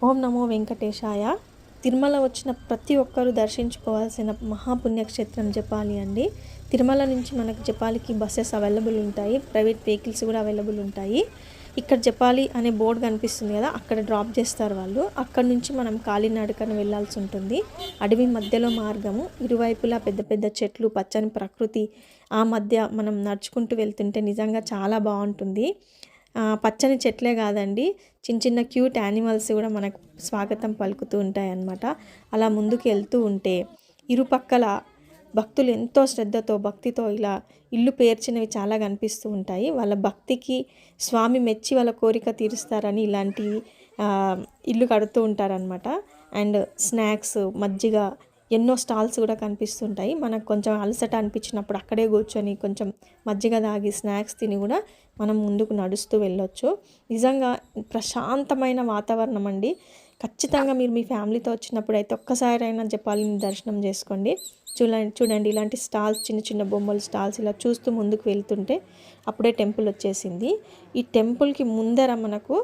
ఓం నమో వెంకటేశాయ. తిరుమల వచ్చిన ప్రతి ఒక్కరూ దర్శించుకోవాల్సిన మహాపుణ్యక్షేత్రం జపాలి అండి. తిరుమల నుంచి మనకు జపాలికి బస్సెస్ అవైలబుల్ ఉంటాయి, ప్రైవేట్ వెహికల్స్ కూడా అవైలబుల్ ఉంటాయి. ఇక్కడ జపాలి అనే బోర్డు కనిపిస్తుంది కదా, అక్కడ డ్రాప్ చేస్తారు వాళ్ళు. అక్కడ నుంచి మనం కాలినడకన వెళ్ళాల్సి ఉంటుంది. అడవి మధ్యలో మార్గము, ఇరువైపులా పెద్ద పెద్ద చెట్లు, పచ్చని ప్రకృతి, ఆ మధ్య మనం నడుచుకుంటూ వెళ్తుంటే నిజంగా చాలా బాగుంటుంది. పచ్చని చెట్లే కాదండి, చిన్న చిన్న క్యూట్ యానిమల్స్ కూడా మనకు స్వాగతం పలుకుతూ ఉంటాయి అన్నమాట. అలా ముందుకు వెళ్తూ ఉంటే ఇరుపక్కల భక్తులు ఎంతో శ్రద్ధతో భక్తితో ఇలా ఇల్లు పేర్చినవి చాలా కనిపిస్తూ ఉంటాయి. వాళ్ళ భక్తికి స్వామి మెచ్చి వాళ్ళ కోరిక తీరుస్తారని ఇలాంటి ఇల్లు కడుతూ ఉంటారనమాట. అండ్ స్నాక్స్, మజ్జిగ, ఎన్నో స్టాల్స్ కూడా కనిపిస్తుంటాయి. మనకు కొంచెం అలసట అనిపించినప్పుడు అక్కడే కూర్చొని కొంచెం మజ్జిగ తాగి స్నాక్స్ తిని కూడా మనం ముందుకు నడుస్తూ వెళ్ళొచ్చు. నిజంగా ప్రశాంతమైన వాతావరణం అండి. ఖచ్చితంగా మీరు మీ ఫ్యామిలీతో వచ్చినప్పుడు అయితే ఒక్కసారైనా జపాలిని దర్శనం చేసుకోండి. చూడండి ఇలాంటి స్టాల్స్, చిన్న చిన్న బొమ్మల స్టాల్స్ ఇలా చూస్తూ ముందుకు వెళ్తుంటే అప్పుడే టెంపుల్ వచ్చేసింది. ఈ టెంపుల్కి ముందర మనకు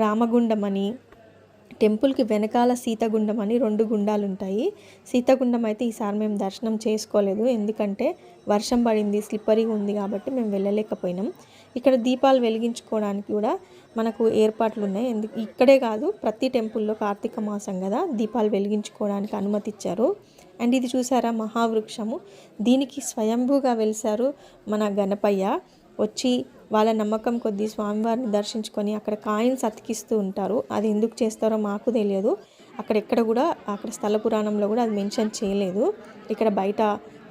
రామగుండం అని, టెంపుల్కి వెనకాల సీతగుండం అని 2 గుండాలు ఉంటాయి. సీతగుండం అయితే ఈసారి మేము దర్శనం చేసుకోలేదు, ఎందుకంటే వర్షం పడింది, స్లిప్పరీగా ఉంది కాబట్టి మేము వెళ్ళలేకపోయినాం. ఇక్కడ దీపాలు వెలిగించుకోవడానికి కూడా మనకు ఏర్పాట్లు ఉన్నాయి. ఇక్కడే కాదు, ప్రతి టెంపుల్లో కార్తీక మాసం కదా, దీపాలు వెలిగించుకోవడానికి అనుమతి ఇచ్చారు. అండ్ ఇది చూసారా మహావృక్షము, దీనికి స్వయంభూగా వెలిసారు మన గణపయ్య. వచ్చి వాళ్ళ నమ్మకం కొద్దీ స్వామివారిని దర్శించుకొని అక్కడ కాయిన్స్ అతికిస్తూ ఉంటారు. అది ఎందుకు చేస్తారో మాకు తెలియదు. అక్కడ కూడా అక్కడ స్థల పురాణంలో కూడా అది మెన్షన్ చేయలేదు. ఇక్కడ బయట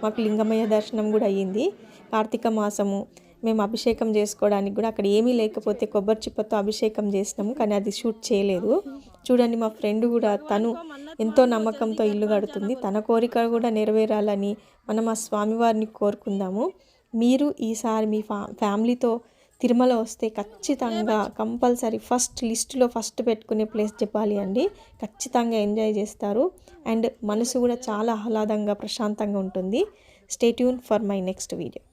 మాకు లింగమయ్య దర్శనం కూడా అయ్యింది. కార్తీక మాసము మేము అభిషేకం చేసుకోవడానికి కూడా అక్కడ ఏమీ లేకపోతే కొబ్బరి చిప్పతో అభిషేకం చేసినాము, కానీ అది షూట్ చేయలేదు. చూడండి మా ఫ్రెండ్ కూడా తను ఎంతో నమ్మకంతో ఇల్లు కడుతుంది. తన కోరిక కూడా నెరవేరాలని మనం ఆ స్వామివారిని కోరుకుందాము. మీరు ఈసారి మీ ఫ్యామిలీతో తిరుమల వస్తే ఖచ్చితంగా కంపల్సరీ ఫస్ట్ లిస్టులో ఫస్ట్ పెట్టుకునే ప్లేస్ జపాలి అండి. ఖచ్చితంగా ఎంజాయ్ చేస్తారు. అండ్ మనసు కూడా చాలా ఆహ్లాదంగా ప్రశాంతంగా ఉంటుంది. Stay tune for my next video.